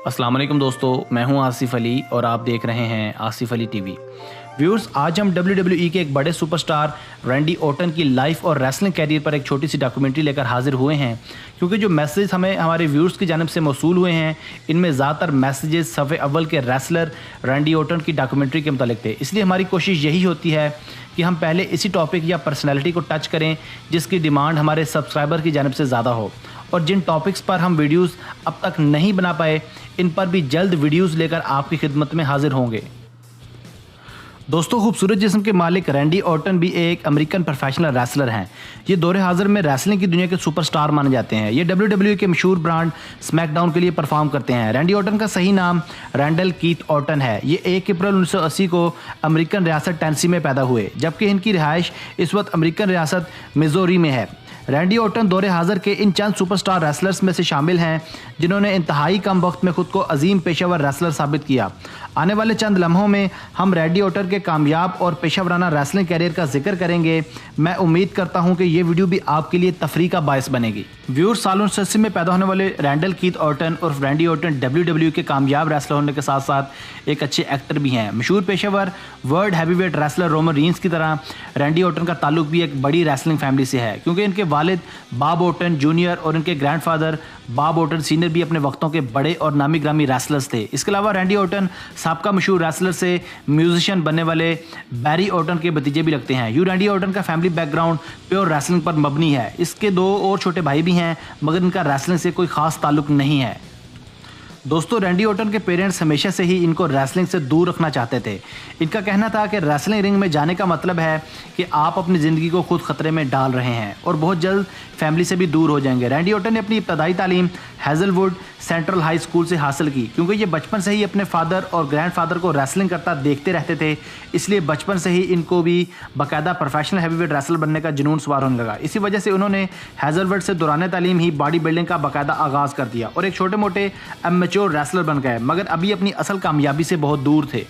अस्सलाम वालेकुम दोस्तों, मैं हूं आसिफ अली और आप देख रहे हैं आसिफ अली टीवी। व्यूअर्स, आज हम WWE के एक बड़े सुपरस्टार रैंडी ऑर्टन की लाइफ और रेसलिंग कैरियर पर एक छोटी सी डॉक्यूमेंट्री लेकर हाजिर हुए हैं, क्योंकि जो मैसेज हमें हमारे व्यूअर्स की जानिब से मौसूल हुए हैं, इनमें ज़्यादातर मैसेजेस सफ़े अव्वल के रेसलर रैंडी ऑर्टन की डॉक्यूमेंट्री के मुतालिक थे। इसलिए हमारी कोशिश यही होती है कि हम पहले इसी टॉपिक या पर्सनैलिटी को टच करें जिसकी डिमांड हमारे सब्सक्राइबर की जानिब से ज़्यादा हो, और जिन टॉपिक्स पर हम वीडियोस अब तक नहीं बना पाए, इन पर भी जल्द वीडियोस लेकर आपकी खिदमत में हाजिर होंगे। दोस्तों, खूबसूरत जिस्म के मालिक रैंडी ऑर्टन भी एक अमेरिकन प्रोफेशनल रेसलर हैं। ये दौरे हाजिर में रेसलिंग की दुनिया के सुपरस्टार माने जाते हैं। ये WWE के मशहूर ब्रांड स्मैकडाउन के लिए परफॉर्म करते हैं। रैंडी ऑर्टन का सही नाम रैंडल कीथ ऑर्टन है। ये 1 अप्रैल 1980 को अमेरिकन रियासत टेनेसी में पैदा हुए, जबकि इनकी रिहाइश इस वक्त अमेरिकन रियासत मिजोरी में है। रैंडी ऑर्टन दौरे हाजिर के इन चंद सुपरस्टार रेसलर्स में से शामिल हैं जिन्होंने इंतहाई कम वक्त में खुद को अजीम पेशेवर रेसलर साबित किया। आने वाले चंद लम्हों में हम रैंडी ऑर्टन के कामयाब और पेशेवराना रेसलिंग कैरियर का जिक्र करेंगे। मैं उम्मीद करता हूं कि ये वीडियो भी आपके लिए तफरीह का बायस बनेगी। व्यूअर्स, साल 1980 में पैदा होने वाले रैंडल कीथ ऑर्टन और रैंडी ऑर्टन WWE के कामयाब रेसलर होने के साथ साथ एक अच्छे एक्टर भी हैं। मशहूर पेशेवर world heavyweight wrestler Roman reigns की तरह रैंडी ऑर्टन का ताल्लुक भी एक बड़ी रेसलिंग फैमिली से है, क्योंकि इनके वालिद बॉब ऑर्टन जूनियर और इनके ग्रैंडफादर बॉब ऑर्टन सीनियर भी अपने वक्तों के बड़े और नामी ग्रामी रेसलर्स थे। इसके अलावा रैंडी ऑर्टन साबका मशहूर रेसलर से म्यूजिशियन बनने वाले बैरी ऑर्टन के भतीजे भी लगते हैं। रैंडी ऑर्टन का फैमिली बैकग्राउंड प्योर रेसलिंग पर मबनी है। इसके 2 और छोटे भाई भी हैं, मगर इनका रेसलिंग से कोई खास ताल्लुक नहीं है। दोस्तों, रैंडी ऑर्टन के पेरेंट्स हमेशा से ही इनको रेसलिंग से दूर रखना चाहते थे। इनका कहना था कि रेसलिंग रिंग में जाने का मतलब है कि आप अपनी ज़िंदगी को खुद खतरे में डाल रहे हैं और बहुत जल्द फैमिली से भी दूर हो जाएंगे। रैंडी ऑर्टन ने अपनी इब्तदाई तालीम हैज़लवुड सेंट्रल हाई स्कूल से हासिल की, क्योंकि ये बचपन से ही अपने फादर और ग्रैंडफादर को रेसलिंग करता देखते रहते थे। इसलिए बचपन से ही इनको भी बाकायदा प्रोफेशनल हैवीवेट रेसलर बनने का जुनून सवार होने लगा। इसी वजह से उन्होंने हैज़लवुड से दौरान तालीम ही बॉडी बिल्डिंग का बाकायदा आगाज़ कर दिया और एक छोटे मोटे एमेच्योर रेसलर बन गए, मगर अभी अपनी असल कामयाबी से बहुत दूर थे।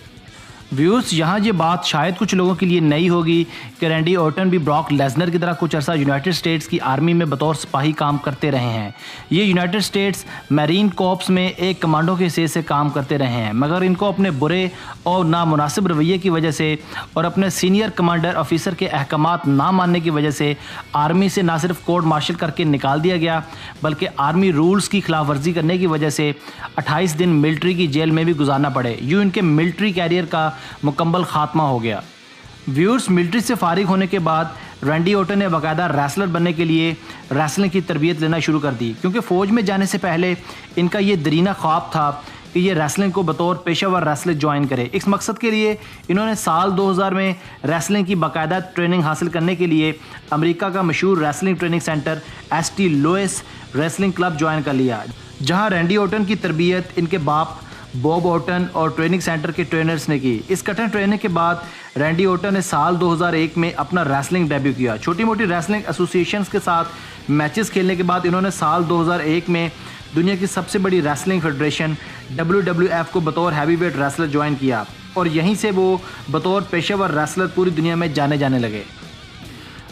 व्यूअर्स, यहाँ ये बात शायद कुछ लोगों के लिए नई होगी कि रैंडी ऑर्टन भी ब्रॉक लेसनर की तरह कुछ अर्सा यूनाइटेड स्टेट्स की आर्मी में बतौर सिपाही काम करते रहे हैं। ये यूनाइटेड स्टेट्स मैरीन कॉर्प्स में एक कमांडो के हिस्से से काम करते रहे हैं, मगर इनको अपने बुरे और नामुनासिब रवैये की वजह से और अपने सीनियर कमांडर ऑफिसर के अहकामात ना मानने की वजह से आर्मी से ना सिर्फ कोर्ट मार्शल करके निकाल दिया गया, बल्कि आर्मी रूल्स की खिलाफ वर्जी करने की वजह से 28 दिन मिलिट्री की जेल में भी गुजारना पड़े। यूँ इनके मिलिट्री कैरियर का मुकम्मल खात्मा हो गया। व्यूअर्स, मिलिट्री से फारिग होने के बाद रैंडी ऑर्टन ने बाकायदा रेसलर बनने के लिए रेसलिंग की तरबियत लेना शुरू कर दी, क्योंकि फ़ौज में जाने से पहले इनका ये दरीना ख्वाब था कि ये रेसलिंग को बतौर पेशेवर रेसलर ज्वाइन करे। इस मकसद के लिए इन्होंने साल 2000 में रेसलिंग की बाकायदा ट्रेनिंग हासिल करने के लिए अमेरिका का मशहूर wrestling training center ST Louis wrestling club join कर लिया, जहाँ रैंडी ऑर्टन की तरबियत इनके बाप बॉब ऑर्टन और ट्रेनिंग सेंटर के ट्रेनर्स ने की। इस कठिन ट्रेनिंग के बाद रैंडी ऑर्टन ने साल 2001 में अपना रेसलिंग डेब्यू किया। छोटी मोटी रेसलिंग एसोसिएशंस के साथ मैचेस खेलने के बाद इन्होंने साल 2001 में दुनिया की सबसे बड़ी रेसलिंग फेडरेशन WWF को बतौर हैवीवेट रेसलर ज्वाइन किया, और यहीं से वो बतौर पेशेवर रेसलर पूरी दुनिया में जाने लगे।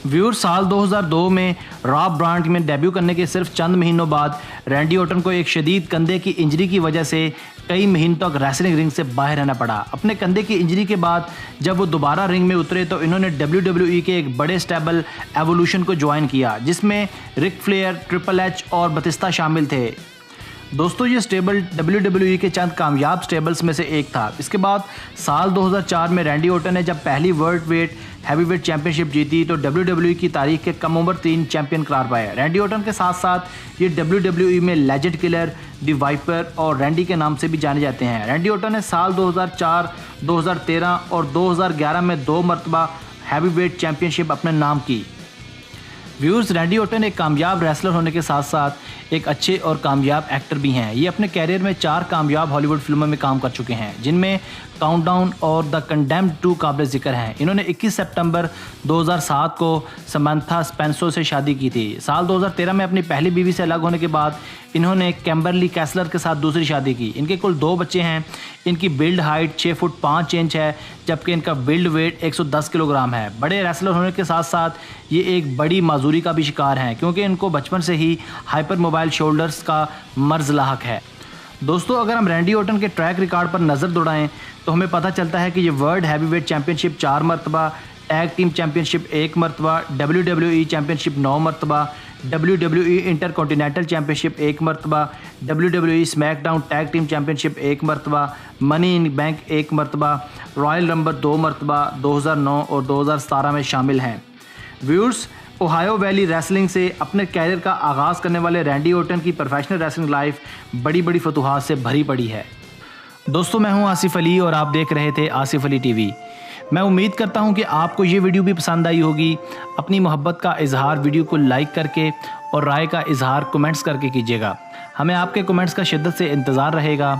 व्यूअर्स, साल 2002 में रॉब ब्रांड में डेब्यू करने के सिर्फ चंद महीनों बाद रैंडी ऑर्टन को एक शदीद कंधे की इंजरी की वजह से कई महीनों तक रेसलिंग रिंग से बाहर रहना पड़ा। अपने कंधे की इंजरी के बाद जब वो दोबारा रिंग में उतरे तो इन्होंने WWE के एक बड़े स्टेबल एवोल्यूशन को ज्वाइन किया, जिसमें रिक फ्लेयर, ट्रिपल एच और बतिस्ता शामिल थे। दोस्तों, ये स्टेबल WWE के चंद कामयाब स्टेबल्स में से एक था। इसके बाद साल 2004 में रैंडी ऑर्टन ने जब पहली वर्ल्ड वेट हैवीवेट चैंपियनशिप जीती तो WWE की तारीख के कम उम्र 3 चैंपियन करार पाए। रैंडी ऑर्टन के साथ साथ ये WWE में लेजेंड किलर, द वाइपर और रैंडी के नाम से भी जाने जाते हैं। रैंडी ऑर्टन ने साल 2004, 2013 और 2011 में 2 मरतबा हैवीवेट चैंपियनशिप अपने नाम की। व्यूअर्स, रैंडी ऑर्टन एक कामयाब रेसलर होने के साथ साथ एक अच्छे और कामयाब एक्टर भी हैं। ये अपने कैरियर में 4 कामयाब हॉलीवुड फिल्मों में काम कर चुके हैं, जिनमें काउंटडाउन और द कंडेम्ड 2 काबिल जिक्र हैं। इन्होंने 21 सितंबर 2007 को समंथा स्पेंसर से शादी की थी। साल 2013 में अपनी पहली बीवी से अलग होने के बाद इन्होंने कैम्बरली कैसलर के साथ दूसरी शादी की। इनके कुल 2 बच्चे हैं। इनकी बिल्ड हाइट 6 फुट 5 इंच है, जबकि इनका बिल्ड वेट 110 किलोग्राम है। बड़े रेसलर होने के साथ साथ ये एक बड़ी माजूरी का भी शिकार हैं, क्योंकि इनको बचपन से ही हाइपर मोबाइल शोल्डर्स का मर्ज लाहक है। दोस्तों, अगर हम रैंडी ऑर्टन के ट्रैक रिकॉर्ड पर नज़र दौड़ाएं तो हमें पता चलता है कि ये वर्ल्ड हैवीवेट चैंपियनशिप 4 मरतबा, टैग टीम चैंपियनशिप 1 मरतबा, WWE चैंपियनशिप 9 मरतबा, WWE इंटरकॉन्टिनेंटल चैंपियनशिप 1 मरतबा, WWE SmackDown tag team championship 1 मरतबा, मनी इन बैंक 1 मरतबा, रॉयल रंबल 2 मरतबा 2009 और 2017 में शामिल हैं। व्यूअर्स, ओहायो वैली रेसलिंग से अपने कैरियर का आगाज़ करने वाले रैंडी ऑर्टन की प्रोफेशनल रेसलिंग लाइफ बड़ी बड़ी फतूहात से भरी पड़ी है। दोस्तों, मैं हूं आसिफ अली और आप देख रहे थे आसिफ अली टीवी। मैं उम्मीद करता हूं कि आपको ये वीडियो भी पसंद आई होगी। अपनी मोहब्बत का इजहार वीडियो को लाइक करके और राय का इजहार कमेंट्स करके कीजिएगा। हमें आपके कमेंट्स का शिद्दत से इंतज़ार रहेगा।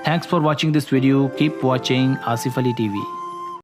Thanks for watching this video. Keep watching Asif Ali TV.